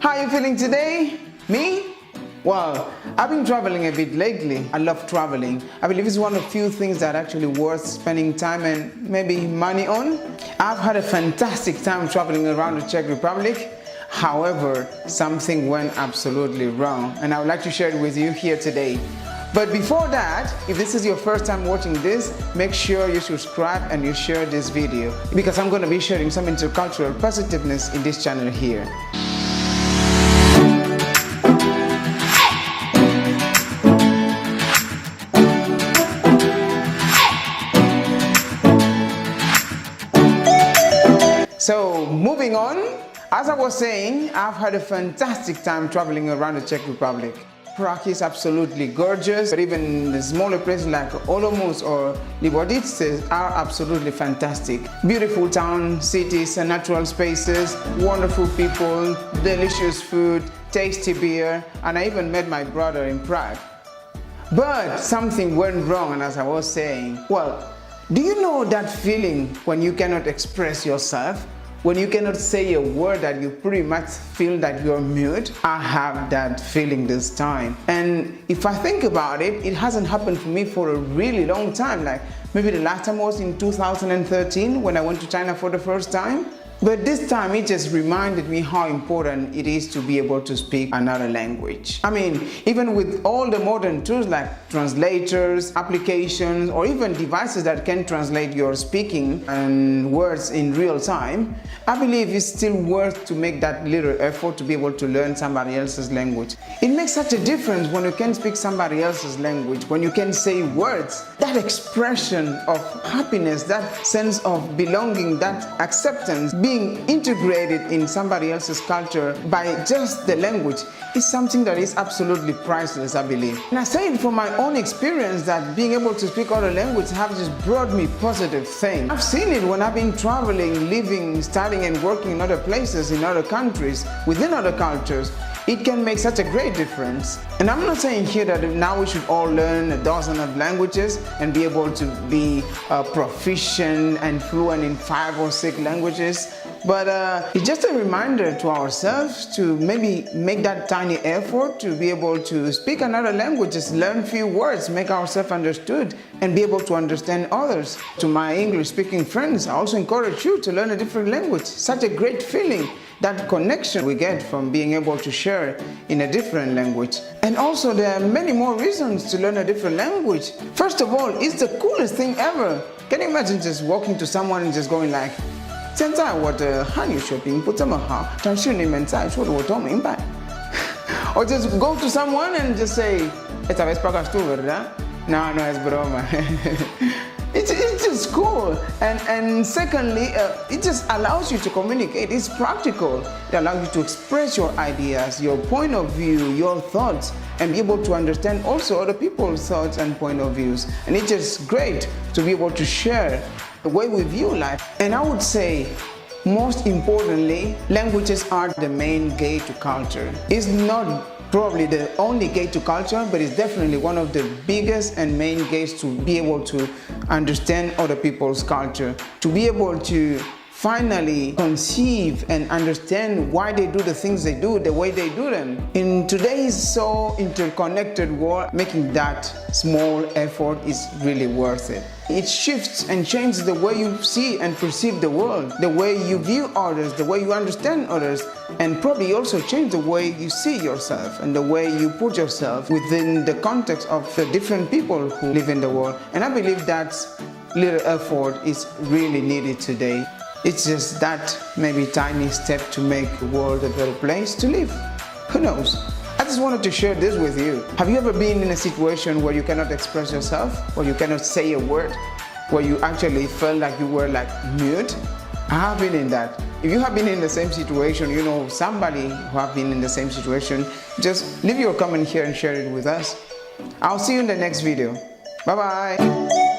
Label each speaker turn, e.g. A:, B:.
A: How are you feeling today? Me? Well, I've been traveling a bit lately. I love traveling. I believe it's one of the few things that are actually worth spending time and maybe money on. I've had a fantastic time traveling around the Czech Republic. However, something went absolutely wrong, and I would like to share it with you here today. But before that, if this is your first time watching this, make sure you subscribe and you share this video, because I'm going to be sharing some intercultural positiveness in this channel here. So moving on, as I was saying, I've had a fantastic time traveling around the Czech Republic. Prague is absolutely gorgeous, but even the smaller places like Olomouc or Libovice are absolutely fantastic. Beautiful towns, cities and natural spaces, wonderful people, delicious food, tasty beer, and I even met my brother in Prague. But something went wrong, and as I was saying, well, do you know that feeling when you cannot express yourself? When you cannot say a word that you pretty much feel that you're mute? I have that feeling this time. And if I think about it, it hasn't happened for me for a really long time. Like maybe the last time was in 2013 when I went to China for the first time. But this time it just reminded me how important it is to be able to speak another language. I mean, even with all the modern tools like translators, applications, or even devices that can translate your speaking and words in real time, I believe it's still worth to make that little effort to be able to learn somebody else's language. It makes such a difference when you can speak somebody else's language, when you can say words. That expression of happiness, that sense of belonging, that acceptance, being integrated in somebody else's culture by just the language is something that is absolutely priceless, I believe. And I say it from my own experience that being able to speak other languages have just brought me positive things. I've seen it when I've been traveling, living, studying and working in other places, in other countries, within other cultures. It can make such a great difference. And I'm not saying here that now we should all learn a dozen of languages and be able to be proficient and fluent in 5 or 6 languages. But it's just a reminder to ourselves to maybe make that tiny effort to be able to speak another language, just learn a few words, make ourselves understood and be able to understand others. To my English-speaking friends, I also encourage you to learn a different language. Such a great feeling. That connection we get from being able to share in a different language. And also there are many more reasons to learn a different language. First of all, it's the coolest thing ever. Can you imagine just walking to someone and just going like, 现在我的汉语水平不这么好，但是你们在说的我都明白. Or just go to someone and just say, esta vez pagas tú, ¿verdad? No, no es broma. It's just cool. And secondly, it just allows you to communicate. It's practical. It allows you to express your ideas, your point of view, your thoughts, and be able to understand also other people's thoughts and point of views. And it's just great to be able to share the way we view life. And I would say, most importantly, languages are the main gate to culture. It's not probably the only gate to culture, but it's definitely one of the biggest and main gates to be able to understand other people's culture, to be able to finally conceive and understand why they do the things they do the way they do them. In today's so interconnected world, making that small effort is really worth it. It shifts and changes the way you see and perceive the world, the way you view others, the way you understand others, and probably also change the way you see yourself and the way you put yourself within the context of the different people who live in the world. And I believe that little effort is really needed today. It's just that maybe tiny step to make the world a better place to live. Who knows? I just wanted to share this with you. Have you ever been in a situation where you cannot express yourself, where you cannot say a word, where you actually felt like you were like mute? I have been in that. If you have been in the same situation, you know somebody who have been in the same situation, just leave your comment here and share it with us. I'll see you in the next video. Bye bye.